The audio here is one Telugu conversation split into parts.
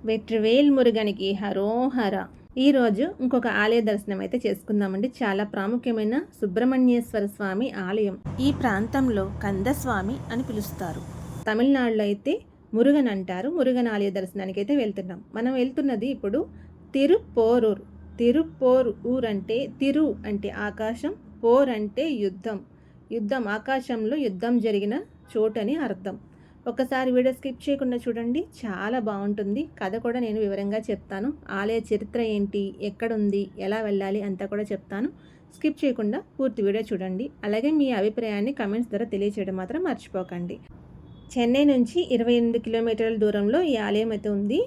వెట్రివేల్ మురుగనికి హరోహర. ఈరోజు ఇంకొక ఆలయ దర్శనం అయితే చేసుకుందామండి. చాలా ప్రాముఖ్యమైన సుబ్రహ్మణ్యేశ్వర స్వామి ఆలయం. ఈ ప్రాంతంలో కందస్వామి అని పిలుస్తారు. తమిళనాడులో అయితే మురుగన్ అంటారు. మురుగన్ ఆలయ దర్శనానికి అయితే వెళ్తున్నాం. మనం వెళ్తున్నది ఇప్పుడు తిరుప్పోరూర్. తిరుప్పోరూర్ అంటే తిరు అంటే ఆకాశం, పోర్ అంటే యుద్ధం. యుద్ధం ఆకాశంలో యుద్ధం జరిగిన చోటని అర్థం. ఒకసారి వీడియో స్కిప్ చేయకుండా చూడండి, చాలా బాగుంటుంది. కథ కూడా నేను వివరంగా చెప్తాను. ఆలయ చరిత్ర ఏంటి, ఎక్కడుంది, ఎలా వెళ్ళాలి అంతా కూడా చెప్తాను. స్కిప్ చేయకుండా పూర్తి వీడియో చూడండి. అలాగే మీ అభిప్రాయాన్ని కమెంట్స్ ద్వారా తెలియచేయడం మాత్రం మర్చిపోకండి. చెన్నై నుంచి 28 కిలోమీటర్ల దూరంలో ఈ ఆలయం అయితే ఉంది.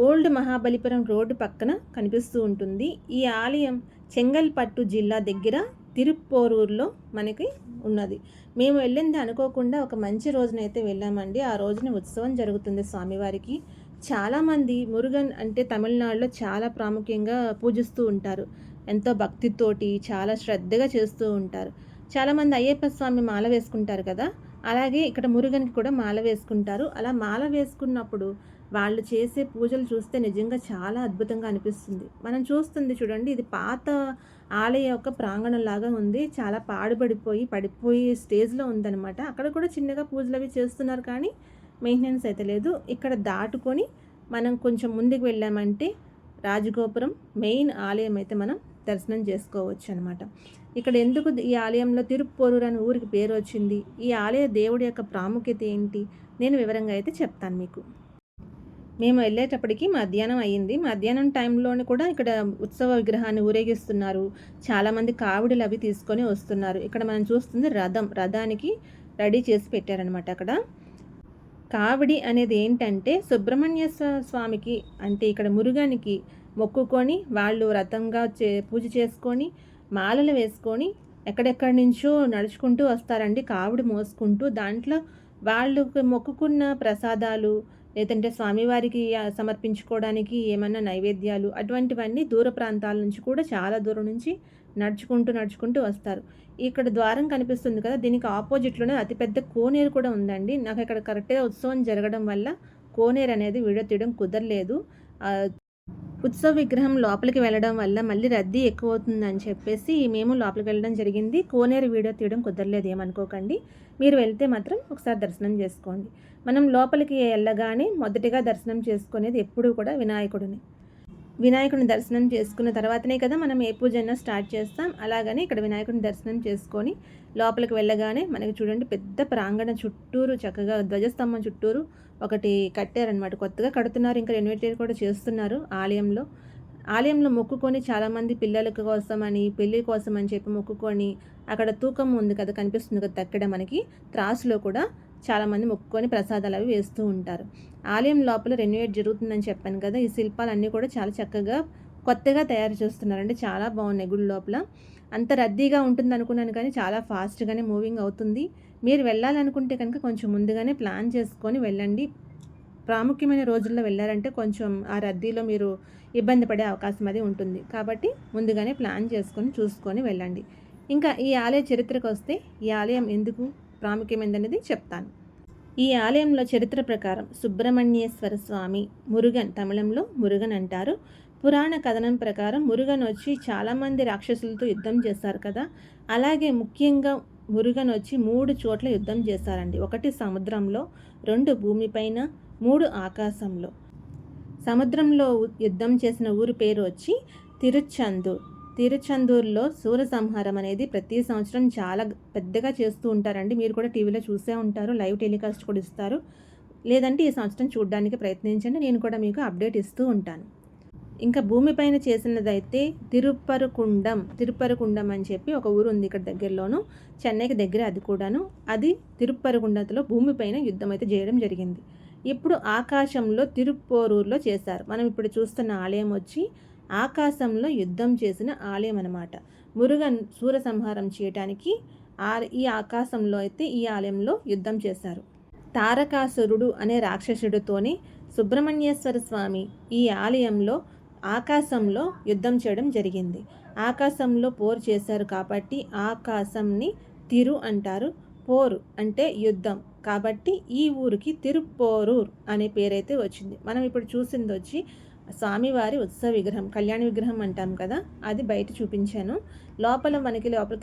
ఓల్డ్ మహాబలిపురం రోడ్డు పక్కన కనిపిస్తూ ఉంటుంది. ఈ ఆలయం చెంగల్పట్టు జిల్లా దగ్గర తిరుప్పోరూరులో మనకి ఉన్నది. మేము వెళ్ళింది అనుకోకుండా ఒక మంచి రోజునైతే వెళ్ళామండి. ఆ రోజున ఉత్సవం జరుగుతుంది స్వామివారికి. చాలామంది మురుగన్ అంటే తమిళనాడులో చాలా ప్రాముఖ్యంగా పూజిస్తూ ఉంటారు. ఎంతో భక్తితోటి చాలా శ్రద్ధగా చేస్తూ ఉంటారు. చాలామంది అయ్యప్ప స్వామి మాల వేసుకుంటారు కదా, అలాగే ఇక్కడ మురుగన్కి కూడా మాల వేసుకుంటారు. అలా మాల వేసుకున్నప్పుడు వాళ్ళు చేసే పూజలు చూస్తే నిజంగా చాలా అద్భుతంగా అనిపిస్తుంది. మనం చూస్తుంది చూడండి, ఇది పాత ఆలయ యొక్క ప్రాంగణం లాగా ఉంది. చాలా పడిపోయి స్టేజ్లో ఉందన్నమాట. అక్కడ కూడా చిన్నగా పూజలు అవి చేస్తున్నారు, కానీ మెయింటెనెన్స్ అయితే లేదు. ఇక్కడ దాటుకొని మనం కొంచెం ముందుకు వెళ్ళామంటే రాజగోపురం మెయిన్ ఆలయం అయితే మనం దర్శనం చేసుకోవచ్చు అనమాట. ఇక్కడ ఎందుకు ఈ ఆలయంలో తిరుప్పోరూరు అని ఊరికి పేరు వచ్చింది, ఈ ఆలయ దేవుడి యొక్క ప్రాముఖ్యత ఏంటి, నేను వివరంగా అయితే చెప్తాను మీకు. మేము వెళ్ళేటప్పటికి మధ్యాహ్నం అయ్యింది. మధ్యాహ్నం టైంలోని కూడా ఇక్కడ ఉత్సవ విగ్రహాన్ని ఊరేగిస్తున్నారు. చాలామంది కావిడిలు అవి తీసుకొని వస్తున్నారు. ఇక్కడ మనం చూస్తుంది రథానికి రెడీ చేసి పెట్టారనమాట. అక్కడ కావిడి అనేది ఏంటంటే సుబ్రహ్మణ్య స్వామికి అంటే ఇక్కడ మురుగనికి మొక్కుకొని వాళ్ళు రథంగా పూజ చేసుకొని మాలలు వేసుకొని ఎక్కడెక్కడి నుంచో నడుచుకుంటూ వస్తారండి, కావిడి మోసుకుంటూ. దాంట్లో వాళ్ళు మొక్కుకున్న ప్రసాదాలు లేదంటే స్వామివారికి సమర్పించుకోవడానికి ఏమన్నా నైవేద్యాలు అటువంటివన్నీ దూర ప్రాంతాల నుంచి కూడా చాలా దూరం నుంచి నడుచుకుంటూ వస్తారు. ఇక్కడ ద్వారం కనిపిస్తుంది కదా, దీనికి ఆపోజిట్లోనే అతిపెద్ద కోనేరు కూడా ఉందండి. నాకు ఇక్కడ కరెక్ట్గా ఉత్సవం జరగడం వల్ల కోనేరు అనేది వీడియో తీయడం కుదరలేదు. ఉత్సవ విగ్రహం లోపలికి వెళ్ళడం వల్ల మళ్ళీ రద్దీ ఎక్కువ అవుతుందని చెప్పేసి మేము లోపలికి వెళ్ళడం జరిగింది. కోనేరు వీడియో తీయడం కుదరలేదు, ఏమనుకోకండి. మీరు వెళ్తే మాత్రం ఒకసారి దర్శనం చేసుకోండి. మనం లోపలికి వెళ్ళగానే మొదటిగా దర్శనం చేసుకునేది ఎప్పుడూ కూడా వినాయకుడిని దర్శనం చేసుకున్న తర్వాతనే కదా మనం ఏ పూజ అయినా స్టార్ట్ చేస్తాం. అలాగని ఇక్కడ వినాయకుడిని దర్శనం చేసుకొని లోపలికి వెళ్ళగానే మనకి చూడండి పెద్ద ప్రాంగణ చుట్టూరు చక్కగా ధ్వజస్తంభం చుట్టూరు ఒకటి కట్టారనమాట. కొత్తగా కడుతున్నారు, ఇంకా రెనోవేట్ కూడా చేస్తున్నారు. ఆలయంలో మొక్కుకొని చాలామంది పిల్లల కోసం అని పెళ్ళి కోసం అని చెప్పి మొక్కుకొని అక్కడ తూకం ఉంది కదా, కనిపిస్తుంది కదా తక్కడ మనకి, త్రాసులో కూడా చాలామంది మొక్కుకొని ప్రసాదాలు అవి వేస్తూ ఉంటారు. ఆలయం లోపల రెనోవేట్ జరుగుతుందని చెప్పాను కదా, ఈ శిల్పాలన్నీ కూడా చాలా చక్కగా కొత్తగా తయారు చేస్తున్నారండి. చాలా బాగున్నాయి. గుడి లోపల అంత రద్దీగా ఉంటుంది అనుకున్నాను, కానీ చాలా ఫాస్ట్గానే మూవింగ్ అవుతుంది. మీరు వెళ్ళాలనుకుంటే కనుక కొంచెం ముందుగానే ప్లాన్ చేసుకొని వెళ్ళండి. ప్రాముఖ్యమైన రోజుల్లో వెళ్ళారంటే కొంచెం ఆ రద్దీలో మీరు ఇబ్బంది పడే అవకాశం అది ఉంటుంది. కాబట్టి ముందుగానే ప్లాన్ చేసుకొని చూసుకొని వెళ్ళండి. ఇంకా ఈ ఆలయ చరిత్రకు వస్తే ఈ ఆలయం ఎందుకు ప్రాముఖ్యమైనది చెప్తాను. ఈ ఆలయంలో చరిత్ర ప్రకారం సుబ్రహ్మణ్యేశ్వర స్వామి మురుగన్, తమిళంలో మురుగన్ అంటారు. పురాణ కథనం ప్రకారం మురుగన్ వచ్చి చాలామంది రాక్షసులతో యుద్ధం చేశారు కదా, అలాగే ముఖ్యంగా మురుగన్ వచ్చి 3 చోట్ల యుద్ధం చేశారండి. 1 సముద్రంలో, 2 భూమిపైన, 3 ఆకాశంలో. సముద్రంలో యుద్ధం చేసిన ఊరి పేరు వచ్చి తిరుచందూర్లో సూరసంహారం అనేది ప్రతి సంవత్సరం చాలా పెద్దగా చేస్తూ ఉంటారండి. మీరు కూడా టీవీలో చూసే ఉంటారు, లైవ్ టెలికాస్ట్ కూడా ఇస్తారు. లేదంటే ఈ సంవత్సరం చూడడానికి ప్రయత్నించండి, నేను కూడా మీకు అప్డేట్ ఇస్తూ ఉంటాను. ఇంకా భూమిపైన చేసినదైతే తిరుప్పరకుండం అని చెప్పి ఒక ఊరు ఉంది ఇక్కడ దగ్గరలోను, చెన్నైకి దగ్గర. అది కూడాను అది తిరుప్పరకుండంలో భూమిపైన యుద్ధం అయితే చేయడం జరిగింది. ఇప్పుడు ఆకాశంలో తిరుప్పోరూరులో చేశారు. మనం ఇప్పుడు చూస్తున్న ఆలయం వచ్చి ఆకాశంలో యుద్ధం చేసిన ఆలయం అన్నమాట. మురుగన్ సూర సంహారం చేయడానికి ఈ ఆకాశంలో అయితే ఈ ఆలయంలో యుద్ధం చేశారు. తారకాసురుడు అనే రాక్షసుడితోనే సుబ్రహ్మణ్యేశ్వర స్వామి ఈ ఆలయంలో ఆకాశంలో యుద్ధం చేయడం జరిగింది. ఆకాశంలో పోరు చేశారు కాబట్టి ఆకాశంని తిరు అంటారు. పోరు అంటే యుద్ధం, కాబట్టి ఈ ఊరికి తిరుప్పోరూర్ అనే పేరైతే వచ్చింది. మనం ఇప్పుడు చూసింది వచ్చి స్వామివారి ఉత్సవ విగ్రహం, కళ్యాణ విగ్రహం అంటాం కదా, అది బయట చూపించాను. లోపల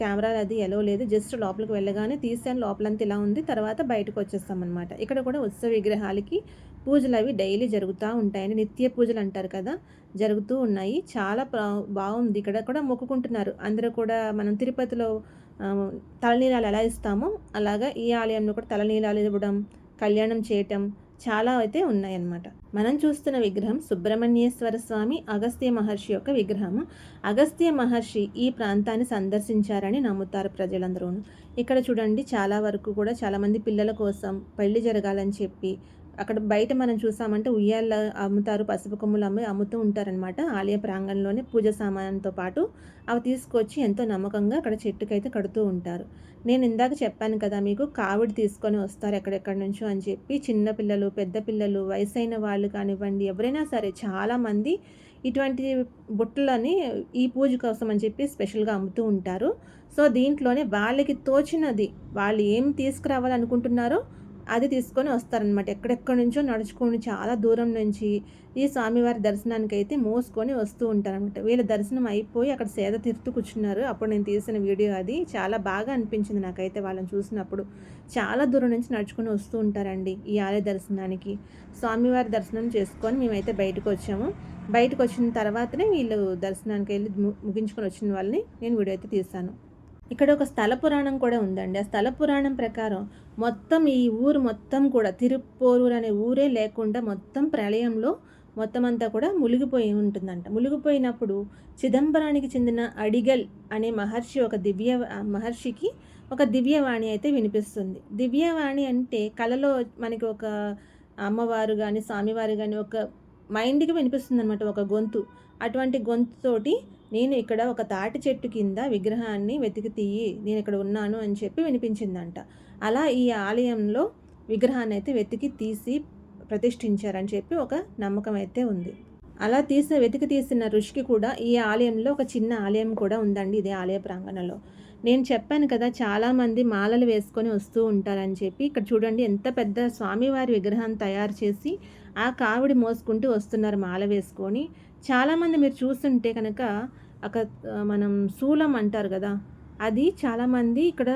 కెమెరాలు అది ఎలో లేదు. జస్ట్ లోపలికి వెళ్ళగానే తీసాను. లోపలంతా ఇలా ఉంది. తర్వాత బయటకు వచ్చేస్తామన్నమాట. ఇక్కడ కూడా ఉత్సవ విగ్రహాలకి పూజలు అవి డైలీ జరుగుతూ ఉంటాయండి. నిత్య పూజలు అంటారు కదా, జరుగుతూ ఉన్నాయి. చాలా బాగుంది. ఇక్కడ కూడా మొక్కుకుంటున్నారు అందరూ కూడా. మనం తిరుపతిలో తలనీలాలు ఎలా ఇస్తామో అలాగా ఈ ఆలయంలో కూడా తలనీలాలు ఇవ్వడం, కళ్యాణం చేయటం చాలా అయితే ఉన్నాయన్నమాట. మనం చూస్తున్న విగ్రహం సుబ్రహ్మణ్యేశ్వర స్వామి అగస్త్య మహర్షి యొక్క విగ్రహము. అగస్త్య మహర్షి ఈ ప్రాంతాన్ని సందర్శించారని నమ్ముతారు ప్రజలందరూ. ఇక్కడ చూడండి, చాలా వరకు కూడా చాలామంది పిల్లల కోసం పెళ్లి జరగాలని చెప్పి అక్కడ బయట మనం చూసామంటే ఉయ్యాల అమ్ముతారు, పసుపు కొమ్ములు అమ్ముతూ ఉంటారనమాట. ఆలయ ప్రాంగణంలోనే పూజ సామాన్తో పాటు అవి తీసుకొచ్చి ఎంతో నమ్మకంగా అక్కడ చెట్టుకైతే కడుతూ ఉంటారు. నేను ఇందాక చెప్పాను కదా మీకు, కావిడి తీసుకొని వస్తారు ఎక్కడెక్కడి నుంచో అని చెప్పి. చిన్నపిల్లలు, పెద్ద పిల్లలు, వయసైన వాళ్ళు కానివ్వండి, ఎవరైనా సరే చాలామంది ఇటువంటి బుట్టలని ఈ పూజ కోసం అని చెప్పి స్పెషల్గా అమ్ముతూ ఉంటారు. సో దీంట్లోనే వాళ్ళకి తోచినది, వాళ్ళు ఏం తీసుకురావాలనుకుంటున్నారో అది తీసుకొని వస్తారనమాట. ఎక్కడెక్కడి నుంచో నడుచుకొని చాలా దూరం నుంచి ఈ స్వామివారి దర్శనానికి అయితే మోసుకొని వస్తూ ఉంటారనమాట. వీళ్ళ దర్శనం అయిపోయి అక్కడ సేద తీరుతూ కూర్చున్నారు. అప్పుడు నేను తీసిన వీడియో అది. చాలా బాగా అనిపించింది నాకైతే వాళ్ళని చూసినప్పుడు. చాలా దూరం నుంచి నడుచుకొని వస్తూ ఉంటారండి ఈ ఆలయ దర్శనానికి. స్వామివారి దర్శనం చేసుకొని మేమైతే బయటకు వచ్చాము. బయటకు వచ్చిన తర్వాతనే వీళ్ళు దర్శనానికి వెళ్ళి ముగించుకొని వచ్చిన వాళ్ళని నేను వీడియో అయితే తీశాను. ఇక్కడ ఒక స్థల పురాణం కూడా ఉందండి. ఆ స్థల పురాణం ప్రకారం మొత్తం ఈ ఊరు మొత్తం కూడా తిరుప్పోరూర్ అనే ఊరే లేకుండా మొత్తం ప్రళయంలో మొత్తం అంతా కూడా మునిగిపోయి ఉంటుందంట. మునిగిపోయినప్పుడు చిదంబరానికి చెందిన అడిగల్ అనే మహర్షికి ఒక దివ్యవాణి అయితే వినిపిస్తుంది. దివ్యవాణి అంటే కలలో మనకి ఒక అమ్మవారు కానీ స్వామివారు కానీ ఒక మైండ్కి వినిపిస్తుంది అనమాట, ఒక గొంతు. అటువంటి గొంతుతోటి నేను ఇక్కడ ఒక తాటి చెట్టు కింద విగ్రహాన్ని వెతికి తీయి, నేను ఇక్కడ ఉన్నాను అని చెప్పి వినిపించిందంట. అలా ఈ ఆలయంలో విగ్రహాన్ని అయితే వెతికి తీసి ప్రతిష్ఠించారని చెప్పి ఒక నమ్మకం అయితే ఉంది. అలా వెతికి తీసిన ఋషికి కూడా ఈ ఆలయంలో ఒక చిన్న ఆలయం కూడా ఉందండి, ఇదే ఆలయ ప్రాంగణంలో. నేను చెప్పాను కదా, చాలామంది మాలలు వేసుకొని వస్తూ ఉంటారని చెప్పి. ఇక్కడ చూడండి, ఎంత పెద్ద స్వామివారి విగ్రహాన్ని తయారు చేసి ఆ కావిడి మోసుకుంటూ వస్తున్నారు మాల వేసుకొని. చాలామంది మీరు చూస్తుంటే కనుక అక్కడ మనం శూలం అంటారు కదా, అది చాలామంది ఇక్కడ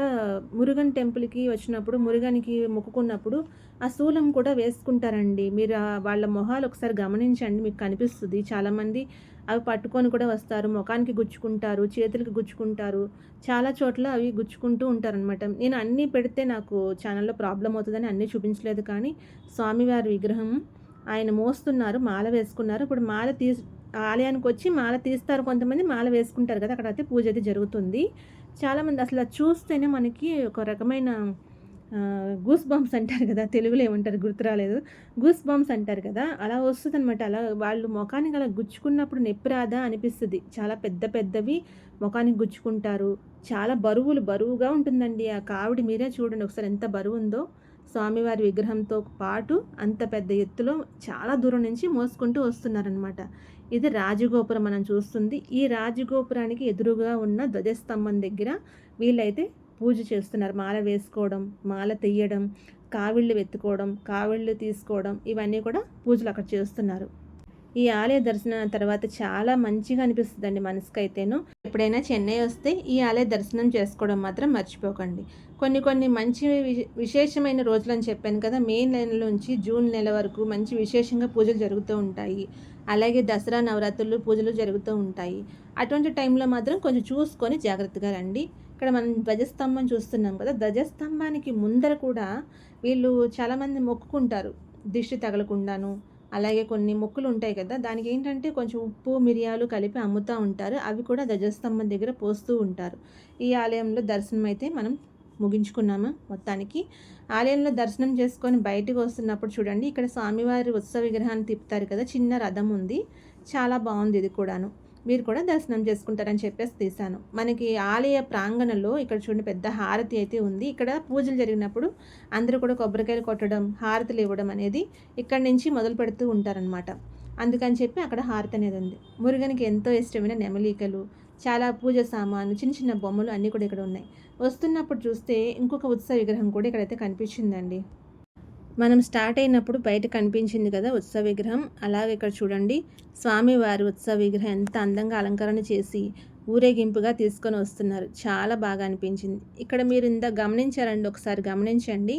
మురుగన్ టెంపుల్కి వచ్చినప్పుడు, మురుగనికి మొక్కుకున్నప్పుడు ఆ శూలం కూడా వేసుకుంటారండి. మీరు వాళ్ళ మొహాలు ఒకసారి గమనించండి, మీకు కనిపిస్తుంది. చాలామంది అవి పట్టుకొని కూడా వస్తారు, ముఖానికి గుచ్చుకుంటారు, చేతులకి గుచ్చుకుంటారు, చాలా చోట్ల అవి గుచ్చుకుంటూ ఉంటారనమాట. నేను అన్నీ పెడితే నాకు ఛానల్లో ప్రాబ్లం అవుతుందని అన్నీ చూపించలేదు. కానీ స్వామివారి విగ్రహం ఆయన మోస్తున్నారు, మాల వేసుకున్నారు. ఇప్పుడు ఆలయానికి వచ్చి మాల తీస్తారు, కొంతమంది మాల వేసుకుంటారు కదా, అక్కడ అయితే పూజ అయితే జరుగుతుంది. చాలామంది అసలు చూస్తేనే మనకి ఒక రకమైన గూస్ బంప్స్ అంటారు కదా, తెలుగులో ఏమంటారు గుర్తు రాలేదు, గూస్ బంప్స్ అంటారు కదా, అలా వస్తుంది అనమాట. అలా వాళ్ళు ముఖానికి అలా గుచ్చుకున్నప్పుడు నొప్పి రాదా అనిపిస్తుంది. చాలా పెద్ద పెద్దవి ముఖానికి గుచ్చుకుంటారు. చాలా బరువుగా ఉంటుందండి ఆ కావిడి. మీరే చూడండి ఒకసారి ఎంత బరువు ఉందో. స్వామివారి విగ్రహంతో పాటు అంత పెద్ద ఎత్తులో చాలా దూరం నుంచి మోసుకుంటూ వస్తున్నారనమాట. ఇది రాజగోపురం మనం చూస్తుంది. ఈ రాజగోపురానికి ఎదురుగా ఉన్న ధ్వజస్తంభం దగ్గర వీళ్ళైతే పూజ చేస్తున్నారు. మాల వేసుకోవడం, మాల తీయడం, కావిళ్ళు వెత్తుకోవడం, కావిళ్ళు తీసుకోవడం, ఇవన్నీ కూడా పూజలు అక్కడ చేస్తున్నారు. ఈ ఆలయ దర్శనం తర్వాత చాలా మంచిగా అనిపిస్తుందండి మనసుకైతేను. ఎప్పుడైనా చెన్నై వస్తే ఈ ఆలయ దర్శనం చేసుకోవడం మాత్రం మర్చిపోకండి. కొన్ని మంచి విశేషమైన రోజులు అని చెప్పాను కదా, మే నెల నుంచి జూన్ నెల వరకు మంచి విశేషంగా పూజలు జరుగుతూ ఉంటాయి. అలాగే దసరా నవరాత్రులు పూజలు జరుగుతూ ఉంటాయి. అటువంటి టైంలో మాత్రం కొంచెం చూసుకొని జాగ్రత్తగా రండి. ఇక్కడ మనం ధ్వజస్తంభం చూస్తున్నాం కదా, ధ్వజస్తంభానికి ముందర కూడా వీళ్ళు చాలామంది మొక్కుకుంటారు దిష్టి తగలకుండాను. అలాగే కొన్ని మొక్కులు ఉంటాయి కదా, దానికి ఏంటంటే కొంచెం ఉప్పు మిరియాలు కలిపి అమ్ముతూ ఉంటారు. అవి కూడా ధ్వజస్తంభం దగ్గర పోస్తూ ఉంటారు. ఈ ఆలయంలో దర్శనం అయితే మనం ముగించుకున్నాము. మొత్తానికి ఆలయంలో దర్శనం చేసుకొని బయటకు వస్తున్నప్పుడు చూడండి, ఇక్కడ స్వామివారి ఉత్సవ విగ్రహాన్ని తిప్పుతారు కదా, చిన్న రథం ఉంది, చాలా బాగుంది. ఇది కూడాను మీరు కూడా దర్శనం చేసుకుంటారని చెప్పేసి తీశాను. మనకి ఆలయ ప్రాంగణంలో ఇక్కడ చూడండి పెద్ద హారతి అయితే ఉంది. ఇక్కడ పూజలు జరిగినప్పుడు అందరూ కూడా కొబ్బరికాయలు కొట్టడం, హారతులు ఇవ్వడం అనేది ఇక్కడి నుంచి మొదలు పెడుతూ ఉంటారనమాట. అందుకని చెప్పి అక్కడ హారతి అనేది ఉంది. మురుగనికి ఎంతో ఇష్టమైన నెమలికలు, చాలా పూజ సామాను, చిన్న చిన్న బొమ్మలు అన్నీ కూడా ఇక్కడ ఉన్నాయి. వస్తున్నప్పుడు చూస్తే ఇంకొక ఉత్సవ విగ్రహం కూడా ఇక్కడైతే కనిపించిందండి. మనం స్టార్ట్ అయినప్పుడు బయట కనిపించింది కదా ఉత్సవ విగ్రహం, అలాగే ఇక్కడ చూడండి స్వామివారి ఉత్సవ విగ్రహం ఎంత అందంగా అలంకరణ చేసి ఊరేగింపుగా తీసుకొని వస్తున్నారు. చాలా బాగా అనిపించింది. ఇక్కడ మీరు గమనించారండి, ఒకసారి గమనించండి.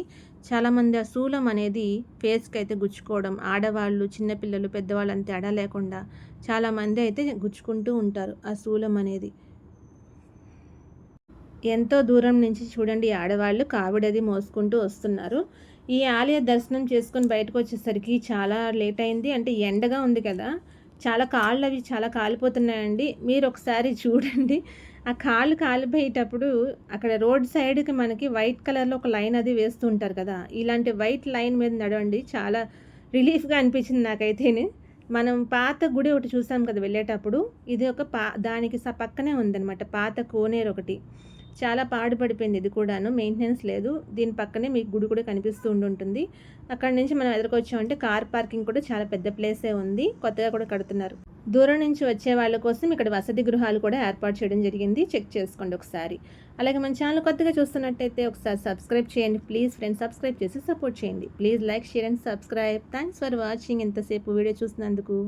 చాలామంది ఆ శూలం అనేది ఫేస్కి అయితే గుచ్చుకోవడం, ఆడవాళ్ళు చిన్నపిల్లలు పెద్దవాళ్ళు అని తేడా లేకుండా చాలామంది అయితే గుచ్చుకుంటూ ఉంటారు ఆ శూలం అనేది. ఎంతో దూరం నుంచి చూడండి ఆడవాళ్ళు కావిడది మోసుకుంటూ వస్తున్నారు. ఈ ఆలయ దర్శనం చేసుకొని బయటకు వచ్చేసరికి చాలా లేట్ అయింది. అంటే ఎండగా ఉంది కదా, చాలా కాళ్ళు అవి చాలా కాలిపోతున్నాయండి. మీరు ఒకసారి చూడండి, ఆ కాళ్ళు కాలిపోయేటప్పుడు అక్కడ రోడ్ సైడ్కి మనకి వైట్ కలర్లో ఒక లైన్ అది వేస్తూ ఉంటారు కదా, ఇలాంటి వైట్ లైన్ మీద నడవండి, చాలా రిలీఫ్గా అనిపించింది నాకైతేనే. మనం పాత గుడి ఒకటి చూసాం కదా వెళ్ళేటప్పుడు, ఇది ఒక దానికి పక్కనే ఉందన్నమాట పాత కోనేరు ఒకటి. చాలా పాడుపడిపోయింది ఇది కూడాను, మెయింటెనెన్స్ లేదు. దీని పక్కనే మీకు గుడి కూడా కనిపిస్తూ ఉంటుంది. అక్కడ నుంచి మనం ఎదురుకొచ్చామంటే కార్ పార్కింగ్ కూడా చాలా పెద్ద ప్లేసే ఉంది, కొత్తగా కూడా కడుతున్నారు. దూరం నుంచి వచ్చే వాళ్ళ కోసం ఇక్కడ వసతి గృహాలు కూడా ఏర్పాటు చేయడం జరిగింది, చెక్ చేసుకోండి ఒకసారి. అలాగే మన ఛానల్ కొత్తగా చూస్తున్నట్టయితే ఒకసారి సబ్స్క్రైబ్ చేయండి ప్లీజ్ ఫ్రెండ్స్, సబ్స్క్రైబ్ చేసి సపోర్ట్ చేయండి. Please like, share and subscribe. Thanks for watching. ఎంతసేపు వీడియో చూసినందుకు.